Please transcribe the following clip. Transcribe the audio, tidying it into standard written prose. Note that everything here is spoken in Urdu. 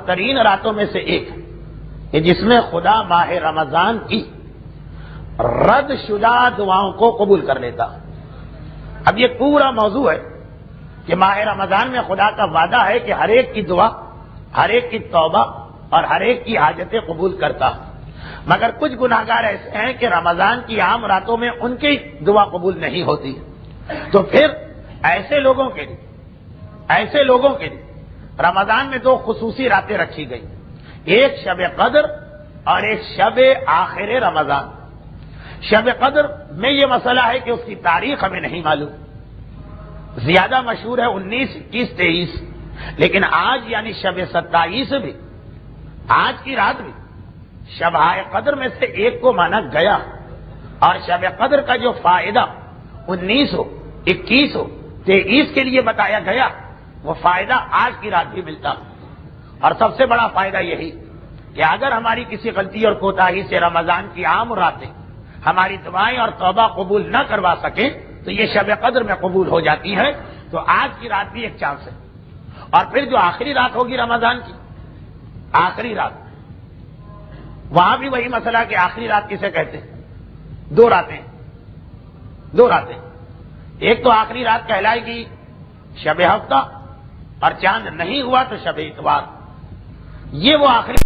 ترین راتوں میں سے ایک ہے کہ جس میں خدا ماہ رمضان کی رد شدہ دعاؤں کو قبول کر لیتا. اب یہ پورا موضوع ہے کہ ماہ رمضان میں خدا کا وعدہ ہے کہ ہر ایک کی دعا، ہر ایک کی توبہ اور ہر ایک کی حاجتیں قبول کرتا. مگر کچھ گناہگار ایسے ہیں کہ رمضان کی عام راتوں میں ان کی دعا قبول نہیں ہوتی. تو پھر ایسے لوگوں کے لیے رمضان میں دو خصوصی راتیں رکھی گئی، ایک شب قدر اور ایک شب آخر رمضان. شب قدر میں یہ مسئلہ ہے کہ اس کی تاریخ ہمیں نہیں معلوم، زیادہ مشہور ہے 19، 21، 23، لیکن آج یعنی شب ستائیس بھی، آج کی رات بھی شب قدر میں سے ایک کو مانا گیا، اور شب قدر کا جو فائدہ 19 ہو، 21 ہو، 23 کے لیے بتایا گیا وہ فائدہ آج کی رات بھی ملتا. اور سب سے بڑا فائدہ یہی کہ اگر ہماری کسی غلطی اور کوتاہی سے رمضان کی عام راتیں ہماری دعائیں اور توبہ قبول نہ کروا سکیں تو یہ شب قدر میں قبول ہو جاتی ہے. تو آج کی رات بھی ایک چانس ہے. اور پھر جو آخری رات ہوگی رمضان کی، آخری رات، وہاں بھی وہی مسئلہ کہ آخری رات کسے کہتے ہیں؟ دو راتیں. ایک تو آخری رات کہلائے گی شب ہفتہ، اور چاند نہیں ہوا تو شب اتوار. یہ وہ آخری